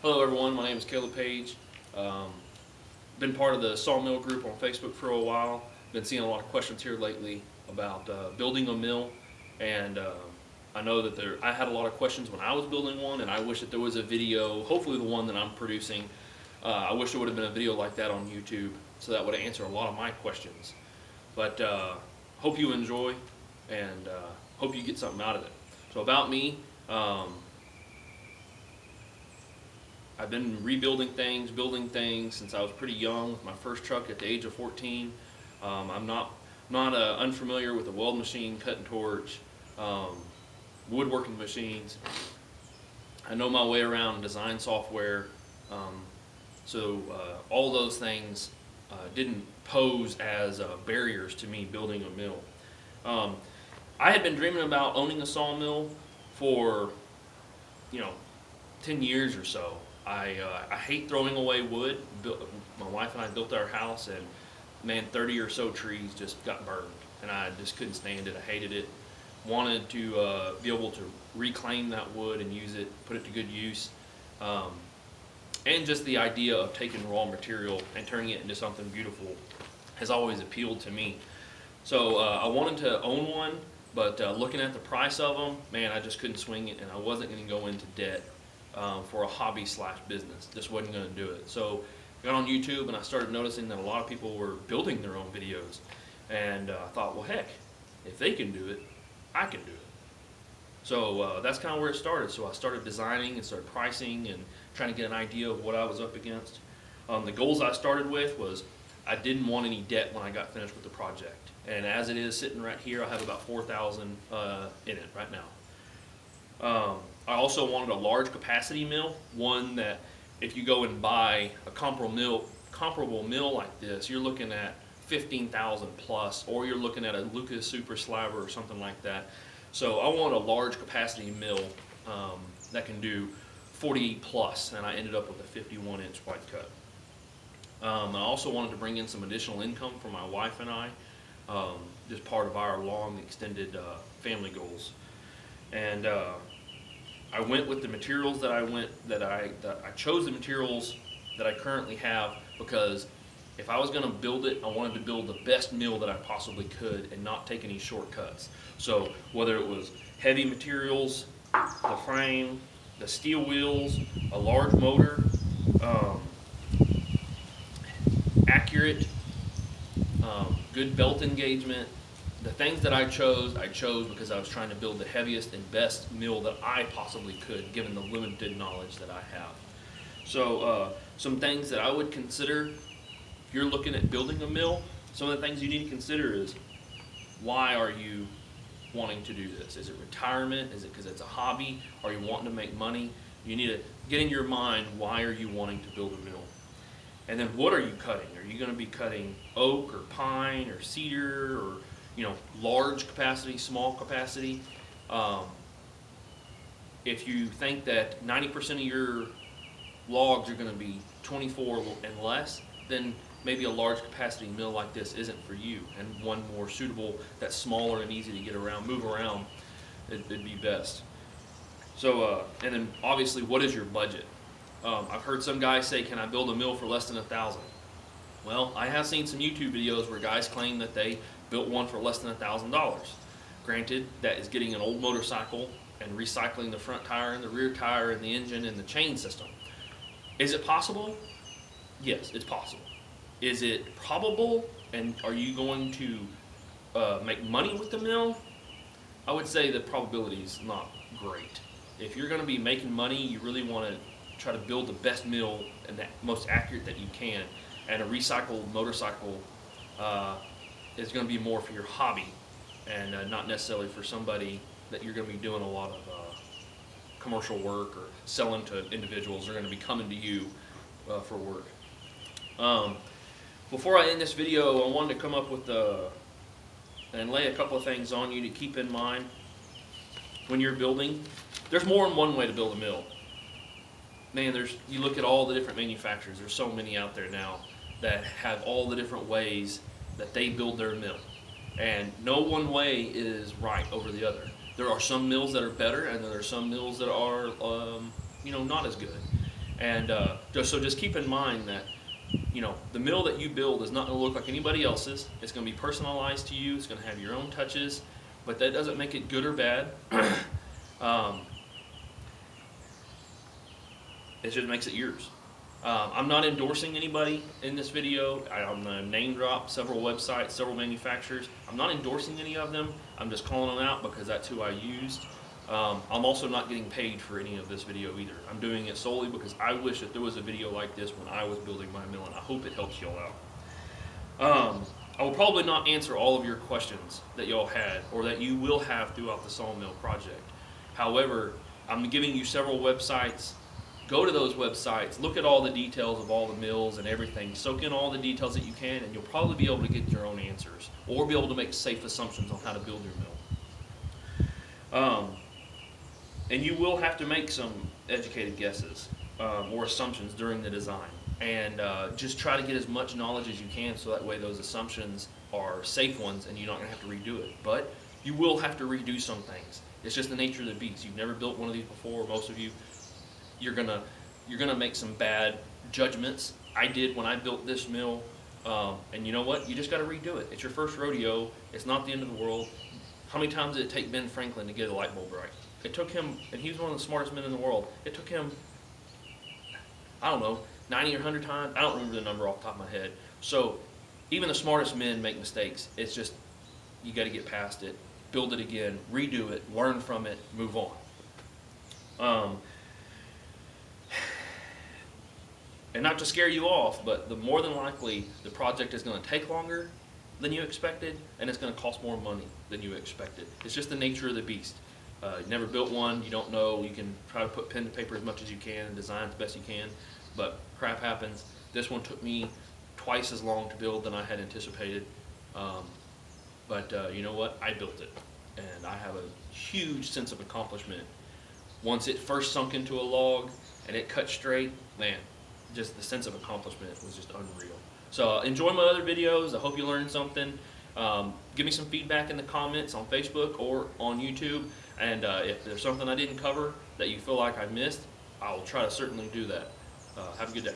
Hello everyone, my name is Caleb Page. Been part of the sawmill group on Facebook for a while. Been seeing a lot of questions here lately about building a mill, and I know that I had a lot of questions when I was building one, and I wish that there was a video, hopefully the one that I'm producing. I wish there would have been a video like that on YouTube, so that would answer a lot of my questions. But hope you enjoy, and hope you get something out of it. So about me. I've been rebuilding things, building things since I was pretty young. With my first truck at the age of 14. I'm not unfamiliar with a weld machine, cutting torch, woodworking machines. I know my way around design software, so all those things didn't pose as barriers to me building a mill. I had been dreaming about owning a sawmill for 10 years or so. I hate throwing away wood. My wife and I built our house, and man, 30 or so trees just got burned, and I just couldn't stand it. I hated it. Wanted to be able to reclaim that wood and use it, put it to good use, and just the idea of taking raw material and turning it into something beautiful has always appealed to me. So I wanted to own one, but looking at the price of them, man, I just couldn't swing it, and I wasn't going to go into debt for a hobby / business. Just wasn't going to do it. So I got on YouTube and I started noticing that a lot of people were building their own videos, and I thought, well, heck, if they can do it, I can do it. So that's kind of where it started. So I started designing and started pricing and trying to get an idea of what I was up against. The goals I started with was I didn't want any debt when I got finished with the project, and as it is sitting right here, I have about $4,000 in it right now. I also wanted a large capacity mill, one that if you go and buy a comparable mill like this, you're looking at 15,000 plus, or you're looking at a Lucas Super Sliver or something like that. So I want a large capacity mill that can do 48 plus, and I ended up with a 51-inch white cut. I also wanted to bring in some additional income for my wife and I, just part of our long extended family goals. And I went with the materials that I chose the materials that I currently have, because if I was going to build it, I wanted to build the best mill that I possibly could and not take any shortcuts. So whether it was heavy materials, the frame, the steel wheels, a large motor, accurate, good belt engagement. The things that I chose because I was trying to build the heaviest and best mill that I possibly could, given the limited knowledge that I have. So some things that I would consider if you're looking at building a mill, some of the things you need to consider is, why are you wanting to do this? Is it retirement? Is it because it's a hobby? Are you wanting to make money? You need to get in your mind, why are you wanting to build a mill? And then what are you cutting? Are you going to be cutting oak or pine or cedar, or large capacity, small capacity? If you think that 90% of your logs are going to be 24 and less, then maybe a large capacity mill like this isn't for you, and one more suitable that's smaller and easy to get around, move around, it'd be best. So, and then obviously, what is your budget? I've heard some guys say, can I build a mill for less than $1,000? Well, I have seen some YouTube videos where guys claim that they built one for less than $1,000. Granted, that is getting an old motorcycle and recycling the front tire and the rear tire and the engine and the chain system. Is it possible? Yes, it's possible. Is it probable, and are you going to make money with the mill? I would say the probability is not great. If you're going to be making money, you really want to try to build the best mill and the most accurate that you can. And a recycled motorcycle is going to be more for your hobby, and not necessarily for somebody that you're going to be doing a lot of commercial work or selling to individuals. They're going to be coming to you for work. Before I end this video, I wanted to come up with and lay a couple of things on you to keep in mind when you're building. There's more than one way to build a mill. Man, you look at all the different manufacturers. There's so many out there now that have all the different ways that they build their mill, and no one way is right over the other. There are some mills that are better, and there are some mills that are not as good. And just keep in mind that, you know, the mill that you build is not going to look like anybody else's. It's going to be personalized to you. It's going to have your own touches, but that doesn't make it good or bad. It just makes it yours. I'm not endorsing anybody in this video. I'm going to name drop several websites, several manufacturers. I'm not endorsing any of them. I'm just calling them out because that's who I used. I'm also not getting paid for any of this video either. I'm doing it solely because I wish that there was a video like this when I was building my mill, and I hope it helps y'all out. I will probably not answer all of your questions that y'all had or that you will have throughout the sawmill project. However, I'm giving you several websites. Go to those websites, look at all the details of all the mills and everything, soak in all the details that you can, and you'll probably be able to get your own answers or be able to make safe assumptions on how to build your mill. And you will have to make some educated guesses or assumptions during the design. And just try to get as much knowledge as you can so that way those assumptions are safe ones and you're not going to have to redo it. But you will have to redo some things. It's just the nature of the beast. You've never built one of these before, most of you. You're gonna make some bad judgments. I did when I built this mill, and you know what? You just got to redo it. It's your first rodeo. It's not the end of the world. How many times did it take Ben Franklin to get a light bulb right? It took him, and he was one of the smartest men in the world. It took him, I don't know, 90 or 100 times. I don't remember the number off the top of my head. So even the smartest men make mistakes. It's just you got to get past it, build it again, redo it, learn from it, move on. And not to scare you off, but the more than likely the project is going to take longer than you expected, and it's going to cost more money than you expected. It's just the nature of the beast. You never built one, you don't know. You can try to put pen to paper as much as you can and design as best you can, but crap happens. This one took me twice as long to build than I had anticipated. But you know what? I built it, and I have a huge sense of accomplishment. Once it first sunk into a log and it cut straight, man, just the sense of accomplishment was just unreal. So enjoy my other videos. I hope you learned something. Give me some feedback in the comments on Facebook or on YouTube. And if there's something I didn't cover that you feel like I missed, I will try to certainly do that. Have a good day.